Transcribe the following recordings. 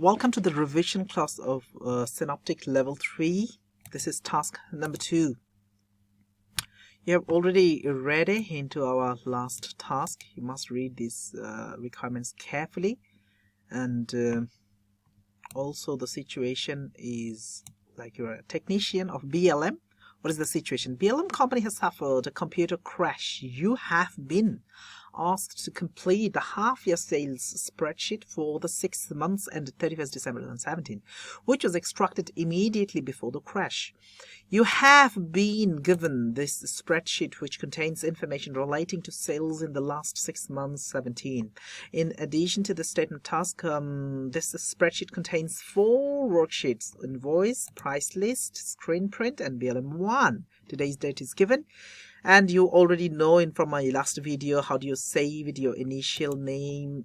Welcome to the revision class of Synoptic Level 3. This is task number 2. You have already read into our last task. You must read these requirements carefully. And also the situation is like you're a technician of BLM. What is the situation? BLM company has suffered a computer crash. You have been asked to complete the half-year sales spreadsheet for the 6 months ended 31st December 2017, which was extracted immediately before the crash. You have been given this spreadsheet which contains information relating to sales in the last 6 months 17. In addition to the statement task, this spreadsheet contains 4 worksheets: invoice, price list, screen print, and BLM1. Today's date is given. And you already know from my last video how do you save it, your initial name,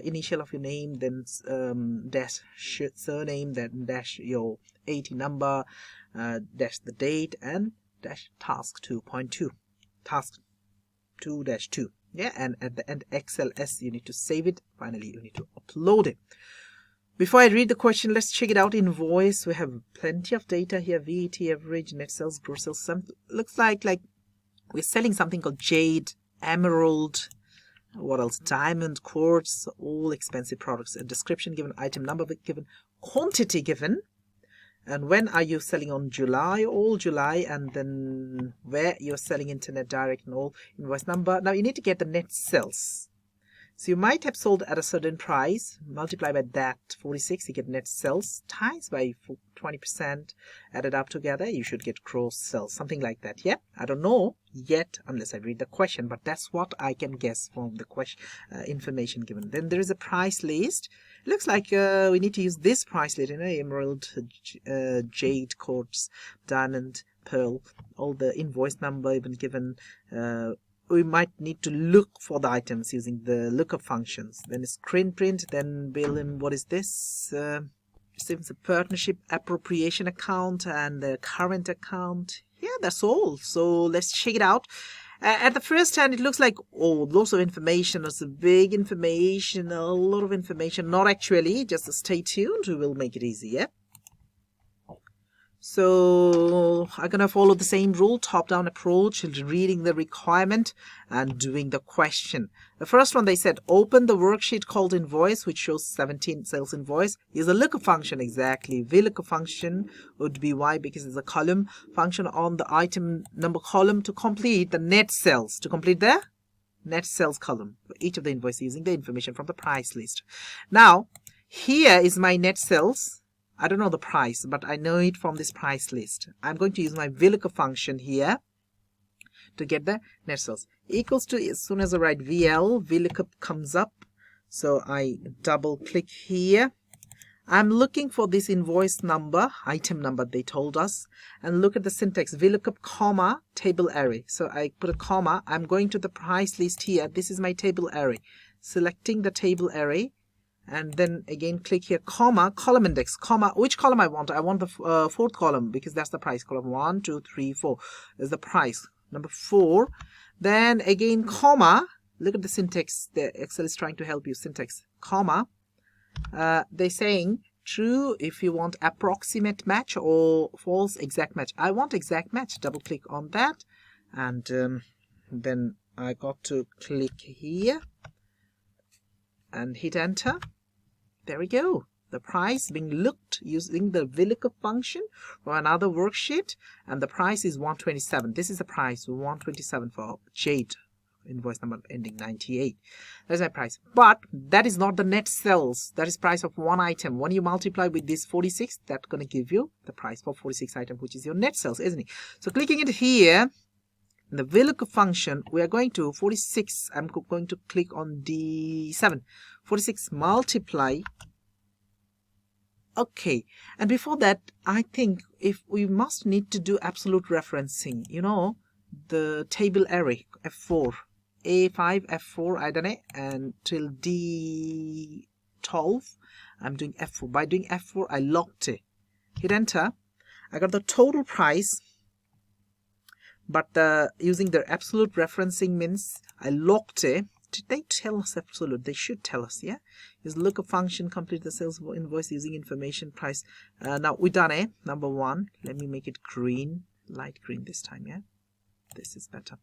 initial of your name, then dash surname, then dash your AAT number, dash the date, and dash task 2.2, task 2-2. Yeah, and at the end XLS you need to save it. Finally you need to upload it. Before I read the question, let's check it out. Invoice, we have plenty of data here. VAT average, net sales, gross sales. Some looks like we're selling something called jade, emerald, what else? Diamond, quartz, all expensive products. A description given, item number given, quantity given, and when are you selling? On July, all July, and then where you're selling, internet direct, and all. Invoice number. Now you need to get the net sales. So you might have sold at a certain price, multiply by that 46, you get net sales, times by 20%, added up together, you should get gross sales, something like that. Yeah, I don't know yet unless I read the question, but that's what I can guess from the question information given. Then there is a price list. It looks like we need to use this price list, emerald, jade, quartz, diamond, pearl, all the invoice number even given. We might need to look for the items using the lookup functions. Then screen print, then BLM, what is this? It's a partnership appropriation account and the current account. Yeah, that's all. So let's check it out. At the first hand, it looks like, oh, lots of information. It's a big information, a lot of information. Not actually, just stay tuned. We will make it easy, yeah? So I'm going to follow the same rule, top-down approach, reading the requirement and doing the question. The first one, they said, open the worksheet called invoice, which shows 17 sales invoice. Use a lookup function, exactly. VLOOKUP function would be why, because it's a column function on the item number column to complete the net sales, to complete the net sales column for each of the invoices using the information from the price list. Now, here is my net sales. I don't know the price, but I know it from this price list. I'm going to use my VLOOKUP function here to get the net sales. Equals to, as soon as I write VL, VLOOKUP comes up. So I double click here. I'm looking for this invoice number, item number they told us. And look at the syntax, VLOOKUP, comma, table array. So I put a comma. I'm going to the price list here. This is my table array. Selecting the table array. And then again click here, comma, column index, comma, which column I want? I want the 4th column because that's the price. Column 1, 2, 3, 4 is the price. Number 4. Then again, comma, look at the syntax. The Excel is trying to help you. Syntax, comma. They're saying true if you want approximate match or false exact match. I want exact match. Double click on that. And then I got to click here and hit enter. There we go. The price being looked using the VLOOKUP function for another worksheet, and the price is 127. This is the price, 127 for jade, invoice number ending 98. That's my price. But that is not the net sales. That is price of one item. When you multiply with this 46, that's going to give you the price for 46 item, which is your net sales, isn't it? So clicking it here, the VLOOKUP function, we are going to 46. I'm going to click on D7. 46 multiply. Okay. And before that, I think if we must need to do absolute referencing, the table array, F4, A5, F4, I done it, and till D12, I'm doing F4. By doing F4, I locked it. Hit enter. I got the total price. But using the absolute referencing means I locked it did they tell us absolute? They should tell us, yeah? Is lookup function complete the sales invoice using information price. Now we done it. Number 1. Let me make it green, light green this time, yeah? This is better.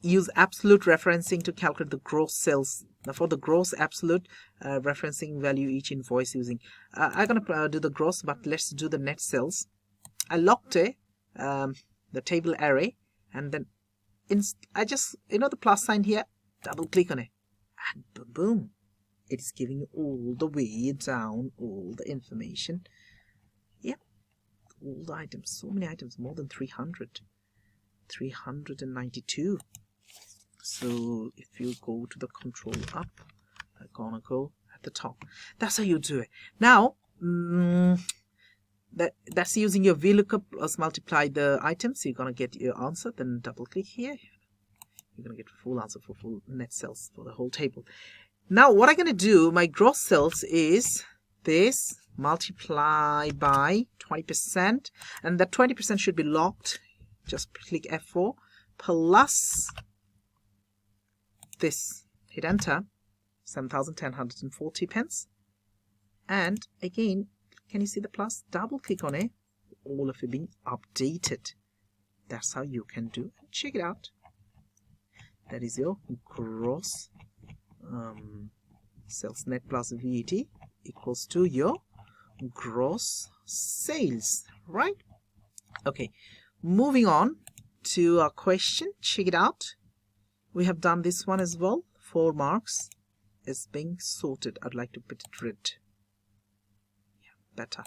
Use absolute referencing to calculate the gross sales. Now for the gross absolute referencing value each invoice using. I'm gonna do the gross, but let's do the net sales. I locked it, the table array, and then I just, the plus sign here, double click on it, and boom, boom, it is giving you all the way down all the information. Yep, all the items, so many items, more than 392. So if you go to the control up, I'm gonna go at the top. That's how you do it. Now, that's using your VLOOKUP plus multiply the items. You're gonna get your answer. Then double click here. You're gonna get a full answer for full net sales for the whole table. Now what I'm gonna do, my gross sales is this multiply by 20%, and that 20% should be locked. Just click F4 plus this. Hit enter. 7,140 pence. And again, can you see the plus? Double click on it. All of it being updated. That's how you can do it. Check it out. That is your gross sales net plus VAT equals to your gross sales, right? Okay, moving on to our question. Check it out. We have done this one as well. 4 marks is being sorted. I'd like to put it red. Better.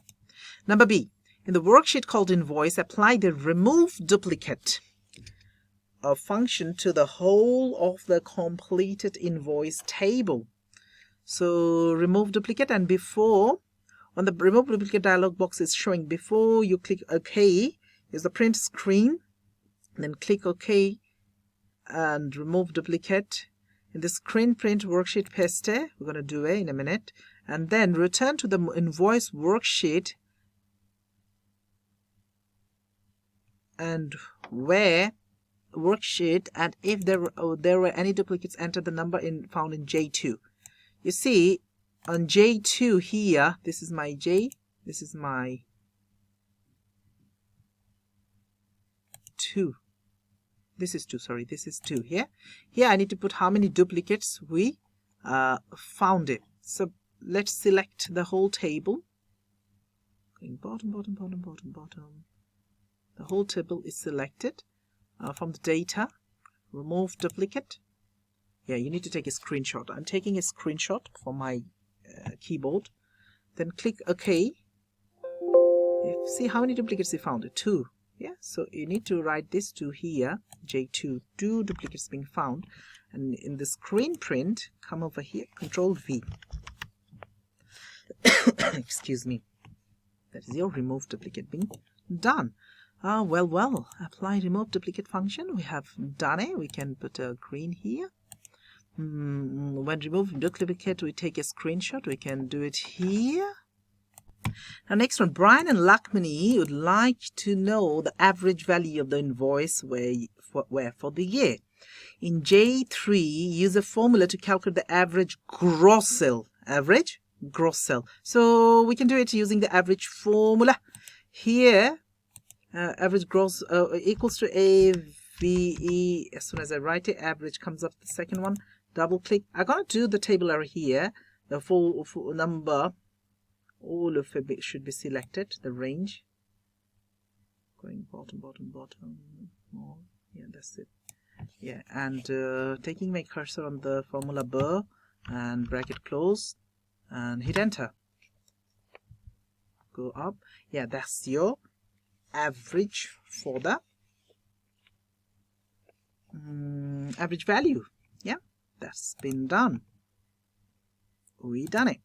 Number B. In the worksheet called invoice, apply the remove duplicate function to the whole of the completed invoice table. So remove duplicate, and before, on the remove duplicate dialog box is showing, before you click OK, is the print screen, then click OK and remove duplicate. In the screen print worksheet paste, we're going to do it in a minute, and then return to the invoice worksheet, and where worksheet, and if there were any duplicates, enter the number found in J2. You see on J2 here, this is my J, this is my 2. This is 2, sorry, this is 2 here. Here I need to put how many duplicates we found it. So let's select the whole table. Going bottom, bottom, bottom, bottom, bottom. The whole table is selected from the data. Remove duplicate. Yeah, you need to take a screenshot. I'm taking a screenshot from my keyboard. Then click OK. See how many duplicates you found? 2. Yeah, so you need to write this to here, J2, 2 duplicates being found. And in the screen print, come over here, Control V. Excuse me. That is your remove duplicate being done. Well, apply remove duplicate function. We have done it. We can put a green here. When remove duplicate, we take a screenshot. We can do it here. Now next one, Brian and Lakmani would like to know the average value of the invoice where for the year. In J3, use a formula to calculate the average gross sale. Average gross sale. So we can do it using the average formula. Here, average gross equals to AVE. As soon as I write it, average comes up the second one. Double click. I'm going to do the table error here. The full number. All of it should be selected, the range. Going bottom, bottom, bottom. Oh, yeah, that's it. Yeah, and taking my cursor on the formula bar and bracket close and hit enter. Go up. Yeah, that's your average for the average value. Yeah, that's been done. We done it.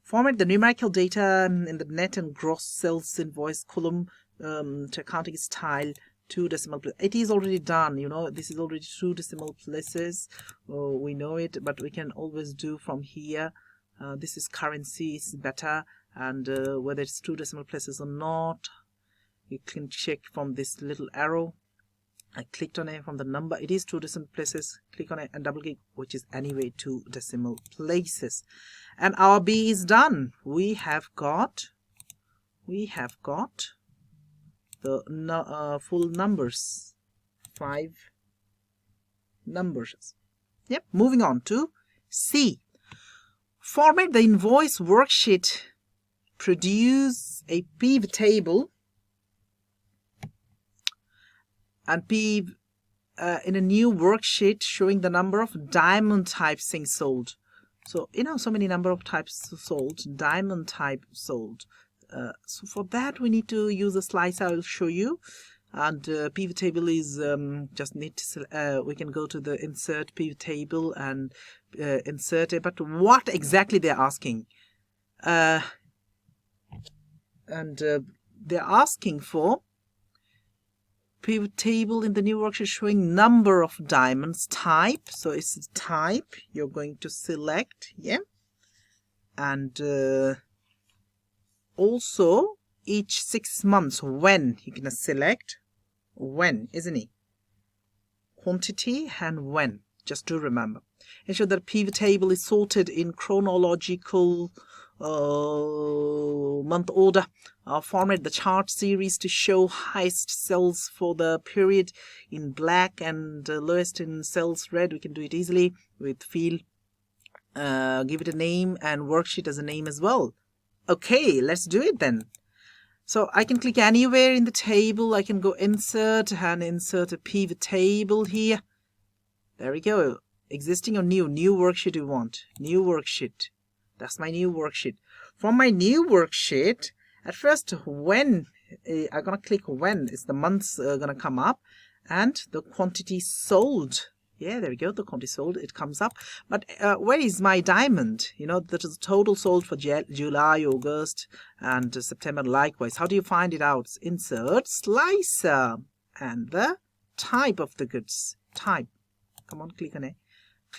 Format the numerical data in the net and gross sales invoice column to accounting style 2 decimal places. It is already done, this is already 2 decimal places. We know it, but we can always do from here. This is currency, is better, and whether it's 2 decimal places or not, you can check from this little arrow. I clicked on it from the number. It is 2 decimal places. Click on it and double click, which is anyway 2 decimal places. And our B is done. We have got the full numbers, 5 numbers. Yep. Moving on to C. Format the invoice worksheet. Produce a pivot table and in a new worksheet showing the number of diamond type things sold. So so many number of types sold, diamond type sold. So for that we need to use a slice. I will show you. And pivot table is just need to we can go to the insert pivot table and insert it. But what exactly they're asking? They're asking for pivot table in the new worksheet showing number of diamonds type. So it's type you're going to select, yeah, and also each 6 months when you're gonna select when, isn't it? Quantity and when, just to remember. Ensure that pivot table is sorted in chronological month order. Format the chart series to show highest cells for the period in black and lowest in cells red. We can do it easily with field. Give it a name and worksheet as a name as well. Okay, let's do it then. So I can click anywhere in the table. I can go insert and insert a pivot table here. There we go. Existing or new? New worksheet you want. New worksheet. That's my new worksheet. From my new worksheet, at first when I'm going to click when, is the months going to come up and the quantity sold. Yeah, there we go. The quantity sold, it comes up. But where is my diamond? That is the total sold for July, August, and September likewise. How do you find it out? Insert slicer and the type of the goods. Type. Come on, click on it.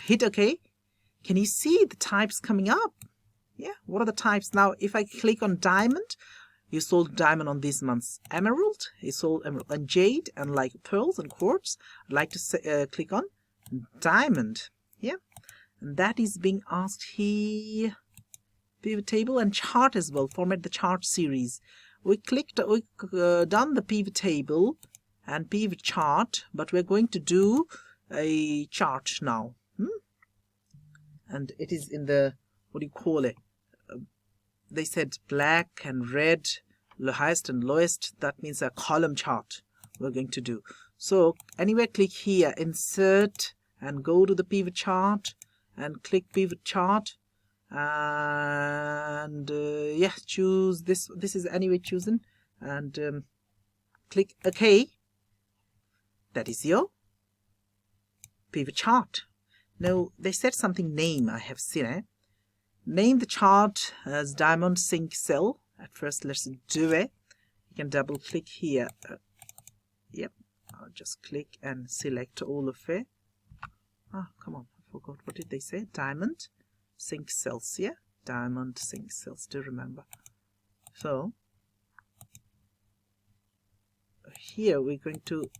Hit OK. Can you see the types coming up? Yeah, what are the types? Now, if I click on diamond, you sold diamond on these months. Emerald, you sold emerald. And jade, and like pearls and quartz, I'd like to click on diamond. Yeah, and that is being asked here. Pivot table and chart as well. Format the chart series. We done the pivot table and pivot chart, but we're going to do a chart now. And it is in the, what do you call it? They said black and red, the highest and lowest. That means a column chart we're going to do. So anywhere, click here, insert, and go to the pivot chart and click pivot chart. And yeah, choose this. This is anyway chosen. And click OK. That is your pivot chart. Now, they said something name, I have seen it. Name the chart as diamond sync cell. At first, let's do it. You can double click here. Yep, I'll just click and select all of it. Ah, come on, I forgot. What did they say? Diamond sync cells, yeah? Diamond sync cells, do remember. So, here we're going to,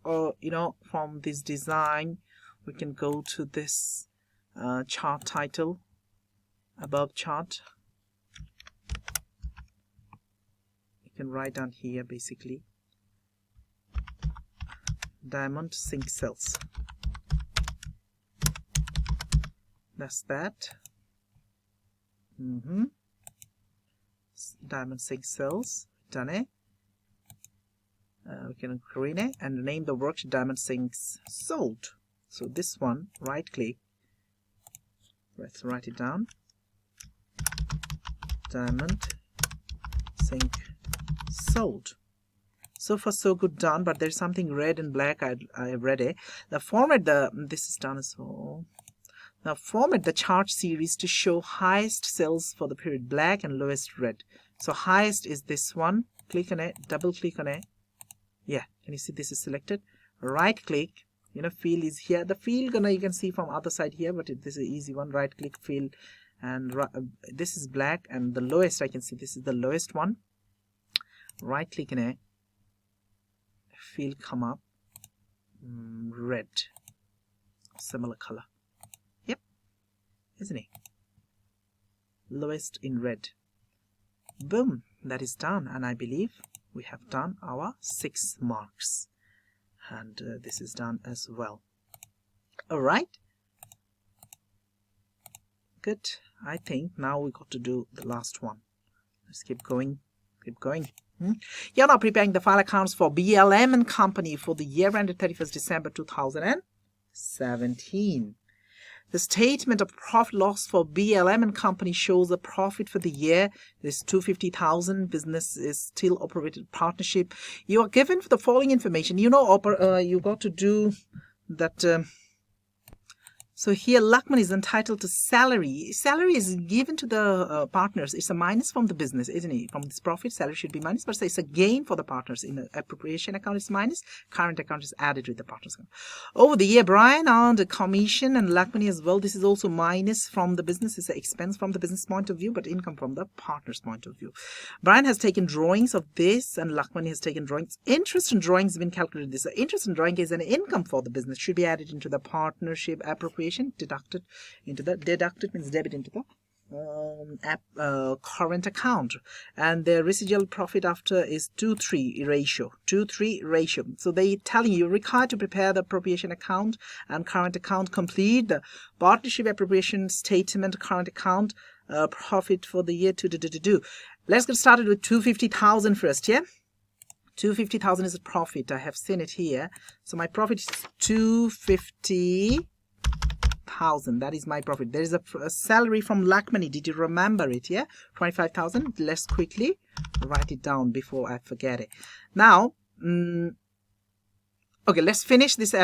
from this design, we can go to this chart title, above chart. You can write down here basically diamond sync cells. That's that. Diamond sync cells. Done it. We can green it and name the worksheet diamond syncs sold. So this one, right click. Let's write it down. Diamond sync sold. So far so good, done, but there's something red and black. I read it. Now format this is done as well. Now format the chart series to show highest cells for the period black and lowest red. So highest is this one. Click on it, double click on it. Yeah, can you see this is selected? Right click. Field is here. The field you can see from other side here, but this is an easy one. Right click field, and this is black, and the lowest I can see. This is the lowest one. Right click in it. Field come up. red, similar color. Yep, isn't it? Lowest in red. Boom, that is done, and I believe we have done our 6 marks, and this is done as well. All right, good. I think now we got to do the last one. Let's keep going. You're now preparing the file accounts for BLM and Company for the year ended 31st December 2017. The statement of profit loss for BLM and Company shows the profit for the year is 250,000. Business is still operated partnership. You are given the following information. You know, you got to do that. So here, Lakman is entitled to salary. Salary is given to the partners. It's a minus from the business, isn't it? From this profit, salary should be minus, but it's a gain for the partners. In the appropriation account, it's minus. Current account is added with the partners account. Over the year, Brian earned a commission and Lakman as well. This is also minus from the business. It's an expense from the business point of view, but income from the partner's point of view. Brian has taken drawings of this, and Lakman has taken drawings. Interest and drawings have been calculated. This interest and drawing is an income for the business. Should be added into the partnership appropriation. Deducted into the means debit into the current account, and the residual profit after is 2:3 ratio. 2:3 ratio. So they telling you required to prepare the appropriation account and current account, complete the partnership appropriation statement, current account, profit for the year to do. Let's get started with 250,000 first. Yeah, 250,000 is a profit. I have seen it here. So my profit is 250,000. That is my profit. There is a salary from Lakmani. Did you remember it? Yeah, 25,000. Let's quickly write it down before I forget it. Now, okay, let's finish this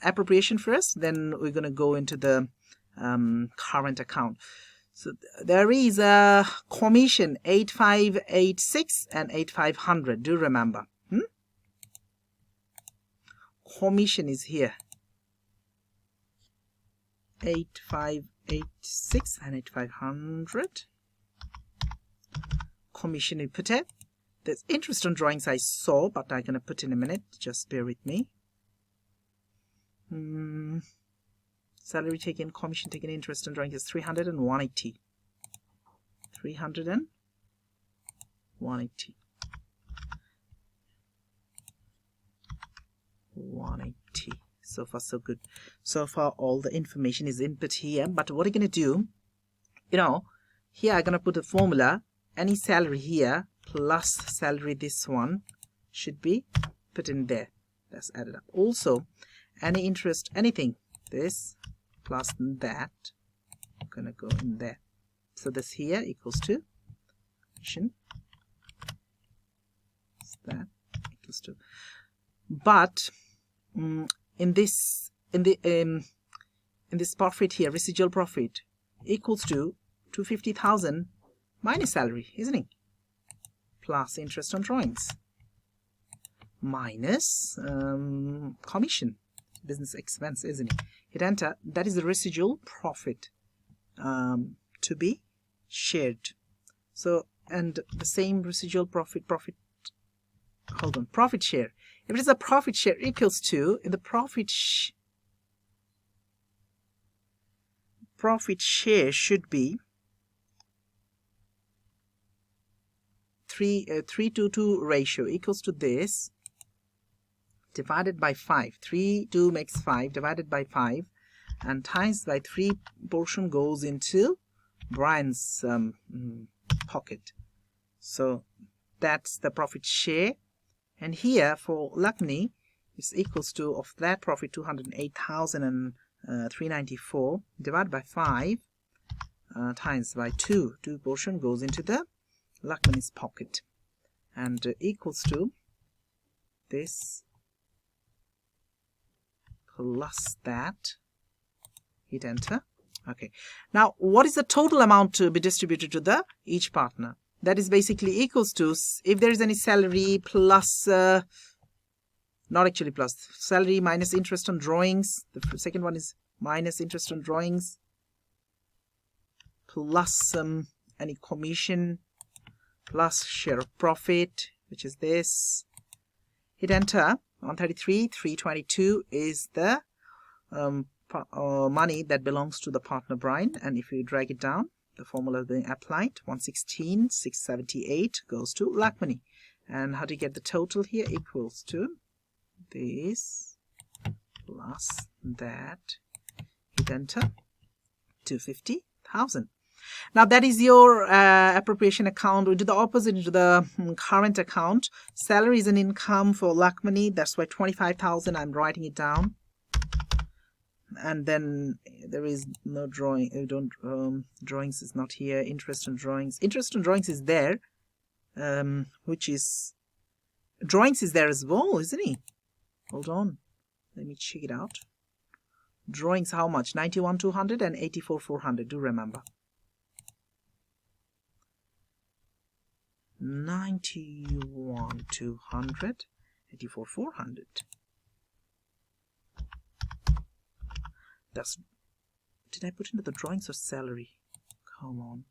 appropriation first. Then we're gonna go into the current account. So there is a commission 8586 and 8500. Do remember? Commission is here. 8586 and 8500. Commission you put it. There's interest on drawings I saw, but I'm gonna put in a minute. Just bear with me. Salary taken, commission taken, interest on drawings is 300 and 180. 300 and 180. 180. So far so good. So far all the information is input here, but what are you going to do, you know, here I'm going to put a formula. Any salary here plus salary, this one should be put in there. That's added up. Also any interest, anything, this plus that, I'm going to go in there. So this here equals to that equals to, but in this profit here, residual profit equals to 250,000 minus salary, isn't it? Plus interest on drawings minus commission, business expense, isn't it? Hit enter. That is the residual profit to be shared. So, and the same residual profit share. If it is a profit share equals to, in the profit share should be 3:2 ratio equals to this divided by 5. 3:2 makes 5 divided by 5 and times by 3 portion goes into Brian's pocket. So that's the profit share. And here for Lakmani is equals to of that profit 208,394 divided by 5 times by 2. 2 portion goes into the Lakmani's pocket and equals to this plus that. Hit enter. Okay. Now what is the total amount to be distributed to the each partner? That is basically equals to, if there is any salary plus, not actually plus, salary minus interest on drawings. The second one is minus interest on drawings plus any commission plus share of profit, which is this. Hit enter. 133,322 is the money that belongs to the partner Brian, and if you drag it down, the formula being applied, 116,678 goes to Lakmani. And how do you get the total here? Equals to this plus that. Hit enter. 250,000. Now that is your appropriation account. We do the opposite into the current account. Salary is an income for Lakmani. That's why 25,000. I'm writing it down. And then there is no drawing. Drawings is not here. Interest on drawings. Interest on drawings is there. Which is drawings is there as well, isn't it? Hold on. Let me check it out. Drawings, how much? 91,200 and 84,400. Do remember. 91,200, 84,400. That's. Did I put into the drawings or salary? Come on.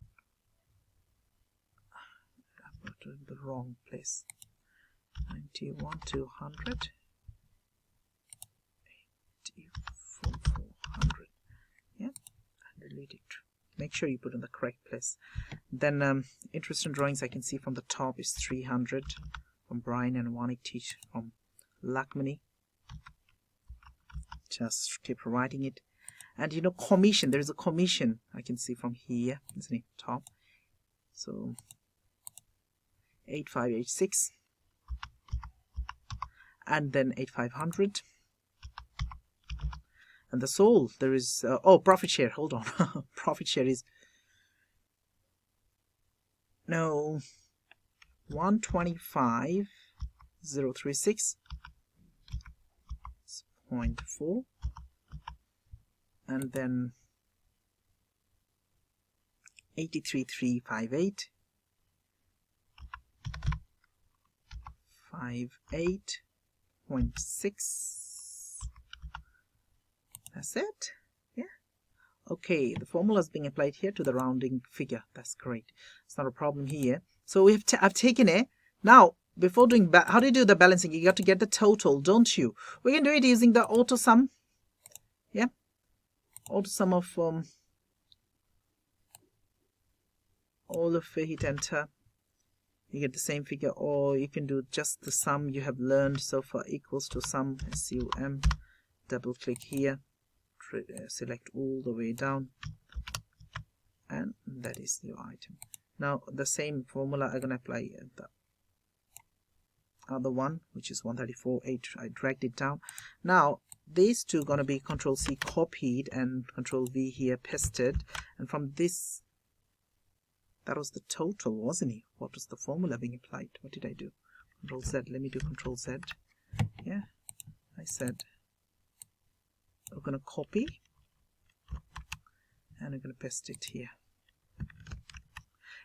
I put it in the wrong place. 91,200. 84,400. Yeah, and delete it. Make sure you put in the correct place. Then interest in drawings I can see from the top is 300 from Brian and 180 from Lakmani. Just keep writing it. And you know, commission, there is a commission I can see from here, isn't it? Top. So 8586 and then 8500. And the sole, there is, profit share, hold on. Profit share is, no, 125,036, 0.4, and then 83,358, 58.6. That's it. Yeah. Okay, the formula is being applied here to the rounding figure. That's great. It's not a problem here. So we have I've taken it. Now, before doing how do you do the balancing? You got to get the total, don't you? We can do it using the auto sum. Yeah. Auto sum of all of it. Hit enter. You get the same figure, or you can do just the sum you have learned so far equals to sum. SUM. Double click here. Select all the way down, and that is your item. Now the same formula I'm gonna apply the other one, which is 134.8. I dragged it down. Now these two gonna be Control C copied and Control V here pasted, and from this, that was the total, wasn't it? What was the formula being applied? What did I do? Control Z. Let me do Control Z. Yeah, I said we're going to copy and we're going to paste it here.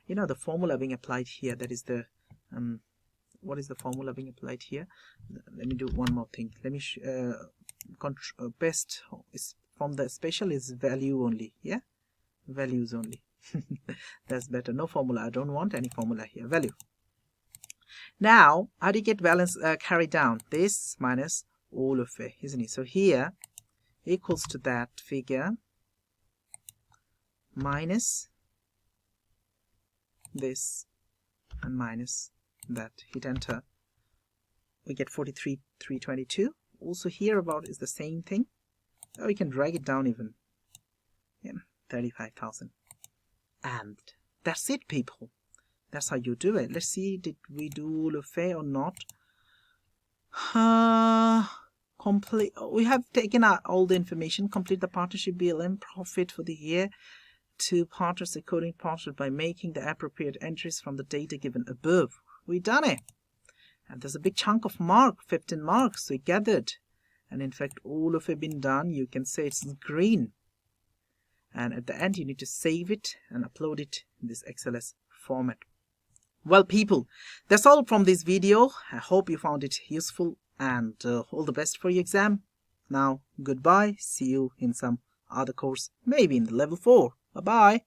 You know, the formula being applied here, that is the what is the formula being applied here? Let me do one more thing. Let me paste is from the special is value only. Yeah, values only. That's better. No formula. I don't want any formula here. Value. Now how do you get balance carried down? This minus all of it, isn't it? So here equals to that figure minus this and minus that. Hit enter. We get 43,322. Also here about is the same thing. Oh, we can drag it down even. Yeah, 35,000. And that's it, people. That's how you do it. Let's see, did we do all of it or not? Complete. We have taken out all the information. Complete the partnership BLM profit for the year to partners according to partnership by making the appropriate entries from the data given above. We done it. And there's a big chunk of 15 marks we gathered. And in fact, all of it been done. You can say it's green. And at the end, you need to save it and upload it in this XLS format. Well, people, that's all from this video. I hope you found it useful, and all the best for your exam. Now, goodbye. See you in some other course, maybe in the level 4. Bye-bye.